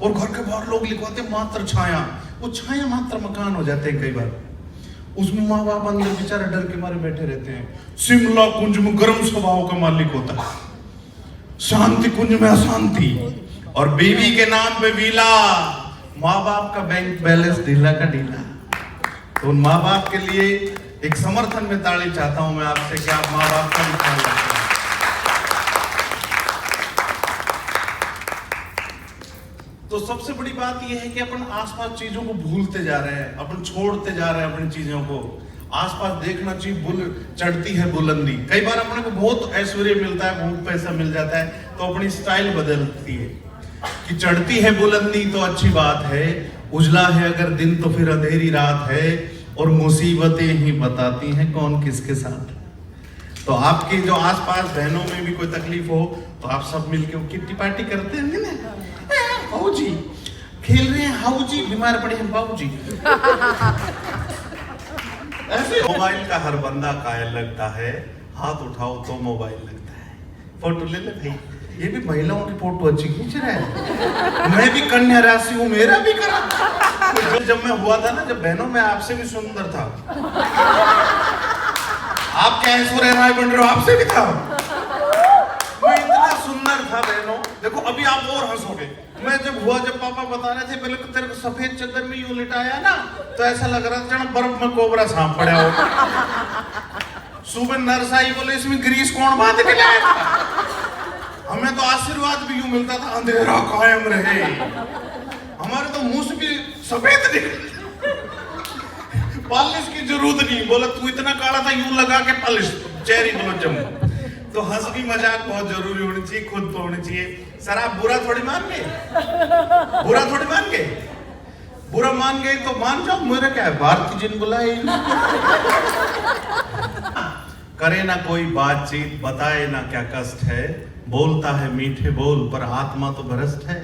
और घर के बाहर लोग लिखवाते मात्र छाया, वो छाया मात्र मकान हो जाते हैं कई बार। उसमें माँ बाप अंदर बेचारे डर के मारे बैठे रहते हैं। शिमला कुंज में गर्म स्वभाव का मालिक होता है, शांति कुंज में अशांति, और बीवी के नाम पे विला, माँ बाप का बैंक बैलेंस ढीला का ढीला। तो उन माँ बाप के लिए एक समर्थन में ताली चाहता हूं मैं आपसे कि आप माँ बाप का भी ख्याल रखें। तो सबसे बड़ी बात यह है कि अपन आसपास चीजों को भूलते जा रहे हैं, अपन छोड़ते जा रहे हैं अपनी चीजों को। आसपास देखना चाहिए, चढ़ती है बुलंदी। कई बार अपने को बहुत ऐश्वर्य मिलता है, बहुत पैसा मिल जाता है, तो अपनी स्टाइल बदलती है कि चढ़ती है बुलंदी तो अच्छी बात है, उजला है अगर दिन तो फिर अंधेरी रात है, और मुसीबतें ही बताती हैं कौन किसके साथ। तो आपकी जो आसपास बहनों में भी कोई तकलीफ हो तो आप सब मिलकर किट्टी पार्टी करते हैं ना, बाबूजी खेल रहे हैं, हाऊजी बीमार पड़े हैं बाबूजी। ऐसे मोबाइल का हर बंदा कायल लगता है, हाथ उठाओ तो मोबाइल लगता है। फोटो ले ले भाई, ये भी महिलाओं की फोटो अच्छी खींच रहा है, मैं भी कन्या राशि हूँ, मेरा भी करा। तो जब मैं हुआ था ना, जब बहनों में आपसे भी सुंदर था, आप क्या ऐश्वर्या राय बन रहे हो, आपसे भी था, मैं इतना सुंदर था बहनों। देखो अभी आप और हंसोगे, मैं जब हुआ, जब पापा बता रहे थे पहले तेरे को सफेद चादर में यूं लिटाया ना, तो ऐसा लग रहा था बर्फ में कोबरा सांप पड़ा हो। सुबह नर्स आई, बोले इसमें ग्रीस कौन बांध के लाया? हमें तो आशीर्वाद भी यूं मिलता था, अंधेरा कायम रहे। हमारे तो मुंह से भी सफेद निकल, पॉलिश की जरूरत नहीं। बोला तू इतना काला था, यूं लगा के पॉलिश, चेरी ब्लोजम। तो हंसी मजाक बहुत जरूरी होनी चाहिए, खुद तो होनी चाहिए। सर आप बुरा थोड़ी मान गए, बुरा थोड़ी मान गए, बुरा मान गए तो मान जाओ, मेरा क्या है, भारती जिन बुलाए। करे ना कोई बातचीत, बताए ना क्या कष्ट है, बोलता है मीठे बोल पर आत्मा तो भ्रष्ट है।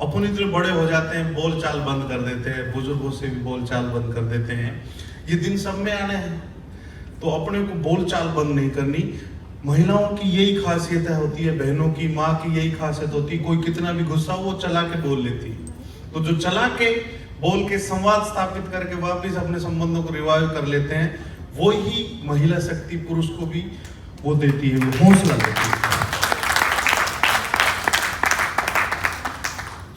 अपन इतने बड़े हो जाते हैं, बोल चाल बंद कर देते हैं, बुजुर्गों से भी बोल चाल बंद कर देते हैं। ये दिन सब में आने हैं, तो अपने को बोल चाल बंद नहीं करनी। महिलाओं की यही खासियत होती है, बहनों की, माँ की यही खासियत होती है, कोई कितना भी गुस्सा हो वो चला के बोल लेती है। तो जो चला के बोल के संवाद स्थापित करके वापिस अपने संबंधों को रिवाइव कर लेते हैं, वो ही महिला शक्ति पुरुष को भी वो देती है, वो हौसला देती है।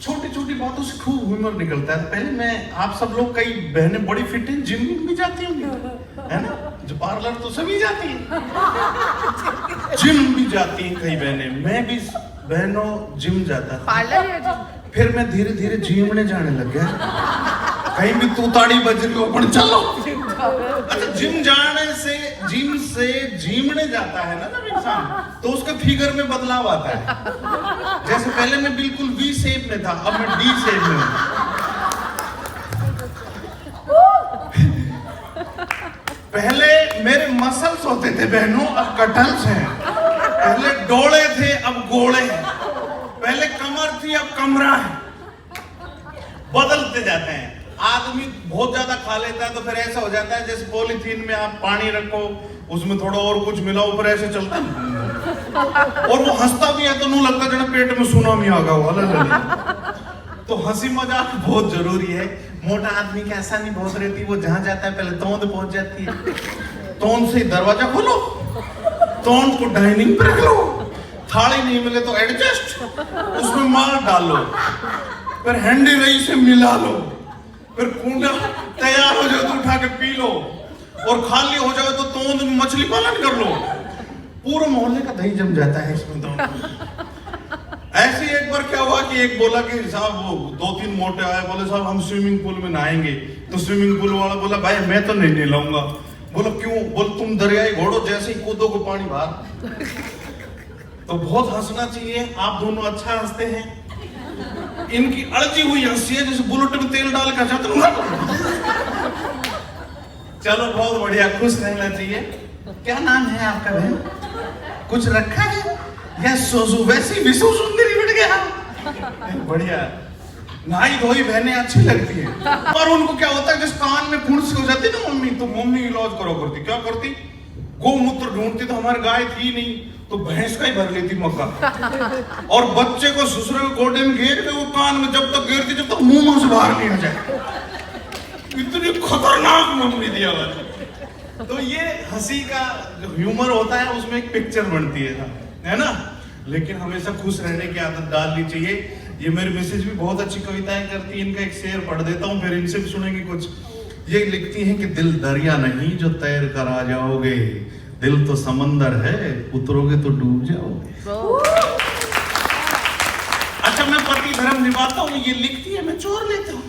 छोटी छोटी बातों से खूब ह्यूमर निकलता है। पहले मैं, आप सब लोग, कई बहनें बड़ी फिट हैं, जिम भी जाती होंगी, है ना? जो पार्लर तो सभी जाती हैं, जिम भी जाती हैं कई बहनें। मैं भी बहनों जिम जाता था, पार्लर या जिम? फिर मैं धीरे धीरे जिमने जाने लग गया। कहीं भी तूताड़ी बज रही हो, अपन चलो। अच्छा, जिम जाने से, जिम से जिमने जाता है ना जब इंसान, तो उसके फिगर में बदलाव आता है। जैसे पहले मैं बिल्कुल वी शेप में था, अब मैं डी शेप में हूं। पहले मेरे मसल्स होते थे बहनों, अब कटल्स हैं। पहले डोले थे, अब गोले हैं। पहले कमर थी, अब कमरा है। बदलते जाते हैं। आदमी बहुत ज्यादा खा लेता है तो फिर ऐसा हो जाता है जैसे पॉलीथीन में आप पानी रखो, उसमें थोड़ा और कुछ मिलाओ, ऊपर ऐसे चलता है। और वो हंसता भी है तो नहीं लगता जरा पेट में सुनामी आ गया। तो हंसी मजाक बहुत जरूरी है। मोटा आदमी की आसानी बहुत रहती है, वो जहां जाता है पहले तोंद पहुंच जाती है, तोंद से दरवाजा खोलो, तोंद को डाइनिंग पर रख लो, थाली नहीं मिले तो एडजस्ट, उसमें मार डालो, फिर हैंडी रही से मिला लो, फिर कूंडा तैयार हो जाए तो उठा के पी लो, और खाली हो जाए तो तोंद में मछली पालन कर लो। पूरे मोहल्ले का दही जम जाता है इसमें तो। ऐसे एक बार क्या हुआ कि एक बोला कि साहब, वो 2-3 मोटे आए, बोले साहब हम स्विमिंग पूल में नहाएंगे। तो स्विमिंग पूल वाला बोला भाई मैं तो नहीं नहलाऊंगा। बोला क्यों? बोल तुम दरियाई घोड़ो जैसे ही कूदो को पानी बाहर। तो बहुत हंसना चाहिए, आप दोनों अच्छा हंसते हैं। इनकी अड़ची हुई हंसी है जैसे बुलेट में तेल डाल कर जाता। चलो बहुत बढ़िया, खुश रहना चाहिए। क्या नाम है आपका बहन? कुछ रखा है या सोजू? वैसी विश्व सुंदरी बिट गया। बढ़िया, नहाई धोई बहनें अच्छी लगती हैं। और उनको क्या होता है, जिस कान में फुंसी हो जाती है ना मम्मी, तो मम्मी इलाज करो करती। क्या करती? गोमूत्र ढूंढती, तो हमारी गाय थी नहीं, तो भैंस का ही भर लेती मक्का। और बच्चे को ससुर के गोडे में घेर के वो कान में जब तक घेरती जब तक मुंह में से बाहर नहीं आ जाए। इतनी खतरनाक मम्मी दिया हुआ। तो ये हंसी का जो ह्यूमर होता है उसमें एक पिक्चर बनती है ना। लेकिन हमेशा खुश रहने की आदत डालनी चाहिए। ये मेरी मिसेज भी बहुत अच्छी कविताएं करती है। इनका एक शेर पढ़ देता हूँ, फिर इनसे भी सुनेंगे कुछ। ये लिखती हैं कि दिल दरिया नहीं जो तैर कर आ जाओगे, दिल तो समंदर है उतरोगे तो डूब जाओगे। अच्छा, मैं पति धर्म निभाता हूँ, ये लिखती है, मैं चोर लेता हूँ।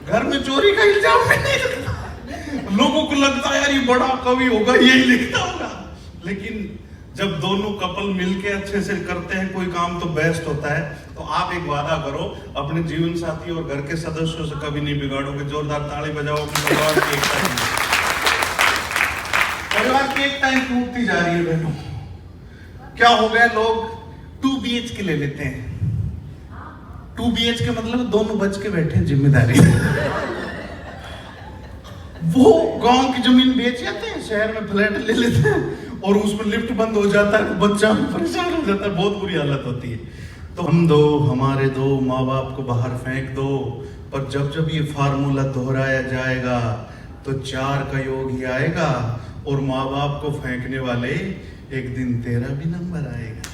घर में चोरी का इल्जाम नहीं लगता। लोगों को लगता है यार ये बड़ा कवि होगा, यही लिखता होगा। लेकिन जब दोनों कपल मिलके अच्छे से करते हैं कोई काम तो बेस्ट होता है। तो आप एक वादा करो, अपने जीवन साथी और घर के सदस्यों से कभी नहीं बिगाड़ोगे। जोरदार ताली बजाओ अपने परिवार की एकता। परिवार की एकता टूटती जा रही है बहनों। क्या हो गया, लोग 2 BHK ले लेते हैं। 2 BHK मतलब दोनों बच के बैठे हैं, जिम्मेदारी। वो गांव की जमीन बेच जाते हैं, शहर में फ्लैट ले लेते हैं और उसमें लिफ्ट बंद हो जाता है तो बच्चा भी परेशान हो जाता है। बहुत बुरी हालत होती है। तो हम दो, हमारे दो, माँ बाप को बाहर फेंक दो। पर जब जब ये फार्मूला दोहराया जाएगा तो 4 का योग ही आएगा और माँ बाप को फेंकने वाले एक दिन तेरा भी नंबर आएगा।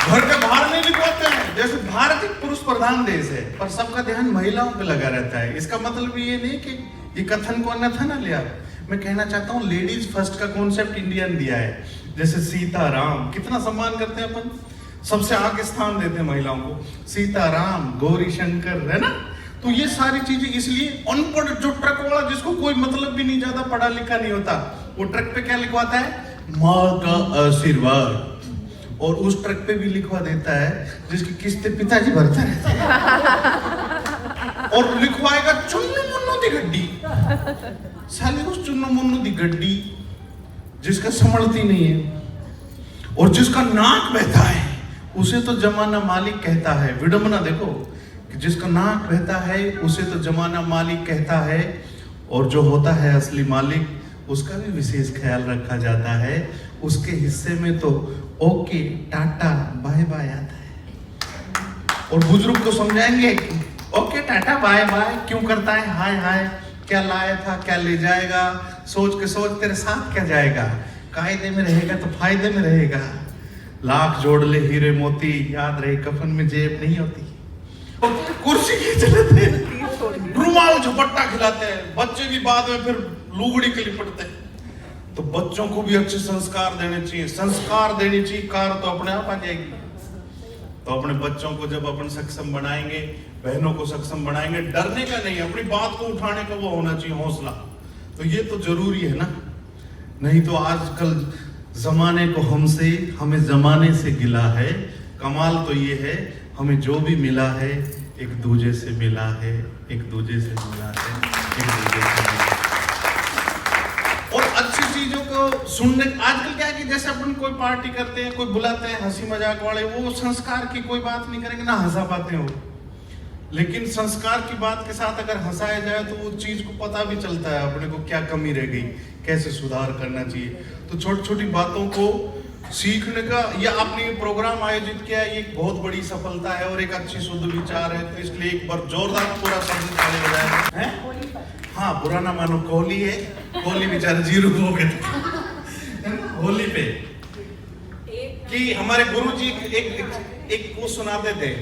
घर के बाहर नहीं लिखवाते हैं। जैसे भारत एक पुरुष प्रधान देश है पर सबका ध्यान महिलाओं पे लगा रहता है। इसका मतलब ये नहीं कि ये कथन को न था ना लिया। मैं कहना चाहता हूँ लेडीज फर्स्ट का कॉन्सेप्ट इंडिया ने दिया है। जैसे सीता राम, कितना सम्मान करते हैं अपन, सबसे आगे स्थान देते हैं महिलाओं को। सीता राम, गौरी शंकर, है ना। तो ये सारी चीजें इसलिए अनपढ़ जो ट्रक वाला जिसको कोई मतलब भी नहीं, ज्यादा पढ़ा लिखा नहीं होता, वो ट्रक पे क्या लिखवाता है, माँ का आशीर्वाद। और उस ट्रक पे भी लिखवा देता है जिसकी किस्तें पिताजी भरता रहता है। और लिखवाएगा चुन्नू मुन्नू दी गड्डी। साले उस चुन्नू मुन्नू दी गड्डी जिसका संभलती नहीं है और जिसका नाक बहता है उसे तो जमाना मालिक कहता है। विडंबना देखो कि जिसका नाक बहता है उसे तो जमाना मालिक कहता है और जो होता है असली मालिक उसका भी विशेष ख्याल रखा जाता है। उसके हिस्से में तो ओके टाटा बाय बाय आता है। और बुजुर्ग को समझाएंगे ओके टाटा बाय बाय क्यों करता है, हाय हाय क्या लाया था क्या ले जाएगा, सोच के सोच तेरे साथ क्या जाएगा, कायदे में रहेगा तो फायदे में रहेगा। लाख जोड़ ले हीरे मोती, याद रहे कफन में जेब नहीं होती। कुर्सी खींच लेते हैं, रुमाल झपट्टा खिलाते हैं, बच्चे भी बाद में फिर लुगड़ी के लिपटते हैं। तो बच्चों को भी अच्छे संस्कार देने चाहिए, संस्कार देनी चाहिए, कार तो अपने आप आ जाएगी। तो अपने बच्चों को जब अपन सक्षम बनाएंगे, बहनों को सक्षम बनाएंगे, डरने का नहीं, अपनी बात को उठाने का वो होना चाहिए हौसला। तो ये तो जरूरी है ना। नहीं तो आजकल जमाने को हमसे, हमें जमाने से गिला है। कमाल तो ये है हमें जो भी मिला है एक दूजे से मिला है, एक दूजे से मिला है, एक दूजे से मिला है। और अच्छी चीजों को सुनने, आजकल क्या है कि जैसे अपन कोई पार्टी करते हैं, कोई बुलाते हैं हंसी मजाक वाले, वो संस्कार की कोई बात नहीं करेंगे, ना हंसा पाते हो। लेकिन संस्कार की बात के साथ अगर हंसाया जाए तो वो चीज को पता भी चलता है अपने को क्या कमी रह गई, कैसे सुधार करना चाहिए। तो छोटी छोटी बातों को सीखने का या आपने ये प्रोग्राम आयोजित किया, ये एक बहुत बड़ी सफलता है और एक अच्छी शुद्ध विचार है। तो इसलिए एक बार जोरदार पूरा शब्द ताली बजाएं। हाँ, बुरा ना मानो, कोहली है, कोहली बेचारा 0 हो गए होली पे। कि हमारे गुरुजी एक वो सुनाते थे,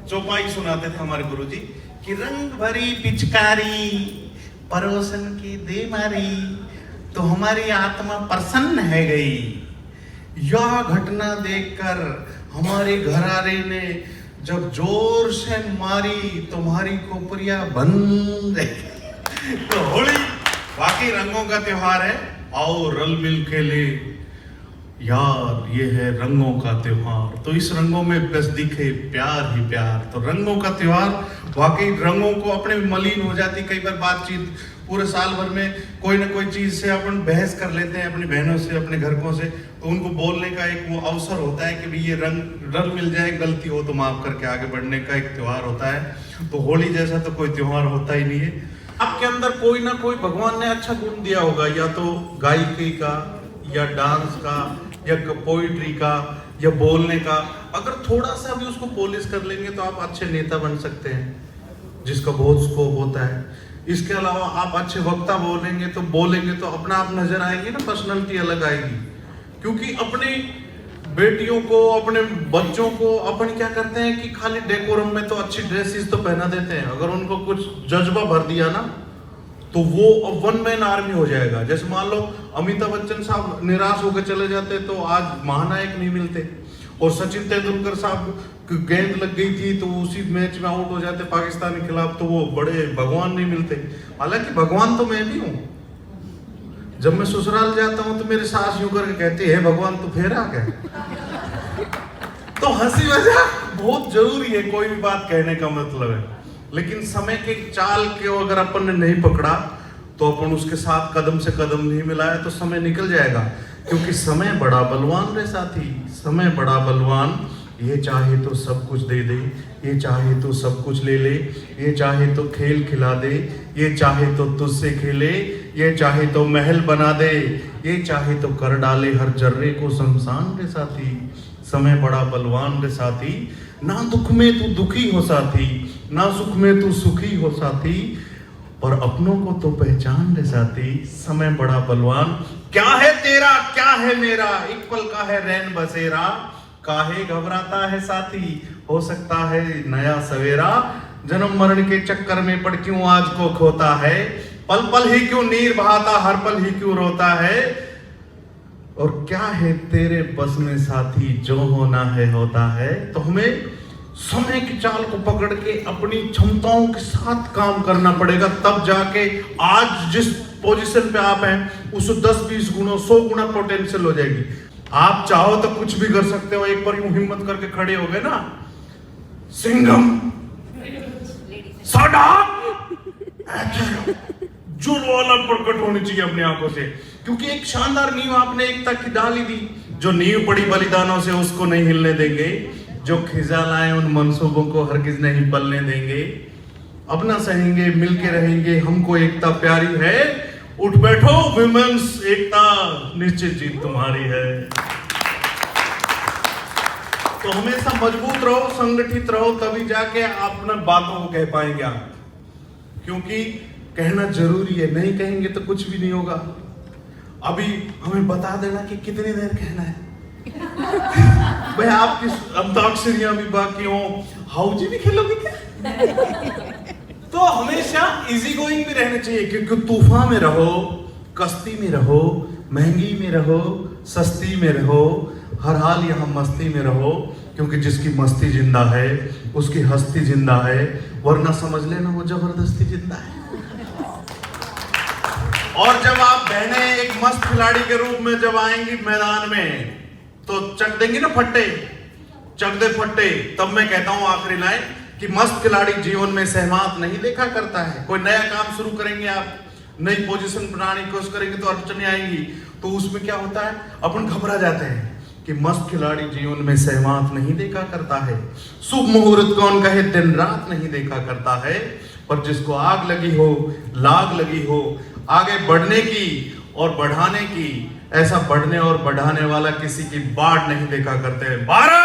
चौपाई सुनाते थे हमारे गुरुजी कि रंग भरी पिचकारी परोसन की दे मारी तो हमारी आत्मा प्रसन्न है गई। यह घटना देखकर हमारे घरारे ने जब जोर से मारी तुम्हारी खोपड़ियां बंद गई। तो होली वाकई रंगों का त्योहार है। आओ रल मिल खेले यार, ये है रंगों का त्योहार। तो इस रंगों में बस दिखे प्यार ही प्यार। तो रंगों का त्योहार वाकई रंगों को अपने मलिन हो जाती कई बार बातचीत, पूरे साल भर में कोई ना कोई चीज से अपन बहस कर लेते हैं अपनी बहनों से, अपने घरकों से। तो उनको बोलने का एक वो अवसर होता है कि भाई ये रंग मिल जाए, गलती हो तो माफ करके आगे बढ़ने का एक त्योहार होता है। तो होली जैसा तो कोई त्योहार होता ही नहीं है। आपके अंदर कोई ना कोई भगवान ने अच्छा गुण दिया होगा, या तो गायकी का, या डांस का, या पोइट्री का, या बोलने का। अगर थोड़ा सा भी उसको पॉलिश कर लेंगे तो आप अच्छे नेता बन सकते हैं, जिसका बहुत स्कोप होता है। इसके अलावा आप अच्छे वक्ता बोलेंगे तो अपना आप नजर आएंगे ना, पर्सनालिटी अलग आएगी। क्योंकि अपनी बेटियों को, अपने बच्चों को अपन क्या करते हैं कि खाली डेकोरम में तो अच्छी ड्रेसेस तो पहना देते हैं, अगर उनको कुछ जज्बा भर दिया ना तो वो वन मैन आर्मी हो जाएगा। जैसे मान लो अमिताभ बच्चन साहब निराश होकर चले जाते तो आज महानायक नहीं मिलते, और सचिन तेंदुलकर साहब गेंद लग गई थी तो उसी मैच में आउट हो जाते पाकिस्तान के खिलाफ, तो वो बड़े भगवान नहीं मिलते। हालांकि भगवान तो मैं भी हूँ। जब मैं ससुराल जाता हूँ तो मेरी सास यूं करके कहती है, भगवान तू फिर आ गया। तो हंसी मजाक बहुत जरूरी है, कोई भी बात कहने का मतलब है। लेकिन समय के चाल के अगर अपन ने नहीं पकड़ा तो अपन उसके साथ कदम से कदम नहीं मिलाया तो समय निकल जाएगा। क्योंकि समय बड़ा बलवान रे साथी, समय बड़ा बलवान। ये चाहे तो सब कुछ दे दे, ये चाहे तो सब कुछ ले ले, ये चाहे तो खेल खिला दे, ये चाहे तो तुझसे खेले, ये चाहे तो महल बना दे, ये चाहे तो कर डाले हर जर्रे को शमशान रे साथी। समय बड़ा बलवान रे साथी, ना दुख में तू दुखी हो साथी, ना सुख में तू सुखी हो साथी, पर अपनों को तो पहचान रे साथी। समय बड़ा बलवान। क्या है तेरा क्या है मेरा, एक पल का है रैन बसेरा, काहे घबराता है साथी, हो सकता है नया सवेरा। जन्म मरण के चक्कर में पड़ क्यों आज को खोता है, पल पल ही क्यों नीर बहाता, हर पल ही क्यों रोता है। और क्या है तेरे बस में साथी, जो होना है होता है। तो हमें समय की चाल को पकड़ के अपनी क्षमताओं के साथ काम करना पड़ेगा, तब जाके आज जिस पोजीशन पे आप हैं उससे 10-20 गुना 100 गुना पोटेंशियल हो जाएगी। आप चाहो तो कुछ भी कर सकते हो। एक बार यूं हिम्मत करके खड़े हो गए ना, सिंघम साडा जोर वाला प्रकट होनी चाहिए अपनी आंखों से। क्योंकि एक शानदार नींव आपने एकता की डाली दी। जो नींव पड़ी बलिदानों से उसको नहीं हिलने देंगे, जो खिजा लाए उन मंसूबों को हरगिज नहीं पलने देंगे। अपना सहेंगे, मिलके रहेंगे, हमको एकता प्यारी है। उठ बैठो विमेंस, एकता निश्चित जीत तुम्हारी है। तो हमेशा मजबूत रहो, संगठित रहो, तभी जाके आप अपने बातों को कह पाएंगे आप। क्योंकि कहना जरूरी है, नहीं कहेंगे तो कुछ भी नहीं होगा। अभी हमें बता देना कि कितनी देर कहना है। भाई आपकी अंताक्षरियां भी बाकी हो, हाउजी भी खेलोगे क्या? तो हमेशा इजी गोइंग भी रहना चाहिए। क्योंकि तूफान में रहो, कश्ती में रहो, महंगी में रहो, सस्ती में रहो, हर हाल यहाँ मस्ती में रहो। क्योंकि जिसकी मस्ती जिंदा है उसकी हस्ती जिंदा है, वरना समझ लेना वो जबरदस्ती जिंदा है। और जब आप बहनें एक मस्त खिलाड़ी के रूप में जब आएंगी मैदान में तो चक देंगी ना फट्टे, चक दे फट्टे। तब मैं कहता हूं आखिरी लाइन कि मस्त खिलाड़ी जीवन में सहमात नहीं देखा करता है। कोई नया काम शुरू करेंगे आप, नई पोजीशन बनाने की कोशिश करेंगे तो अड़चनें आएंगी। तो उसमें क्या होता है, अपन घबरा जाते हैं कि मस्त खिलाड़ी जीवन में सहमात नहीं देखा करता है। शुभ मुहूर्त कौन कहे, दिन रात नहीं देखा करता है। पर जिसको आग लगी हो, लाग लगी हो आगे बढ़ने की और बढ़ाने की, ऐसा बढ़ने और बढ़ाने वाला किसी की बाढ़ नहीं देखा करते हैं। भारत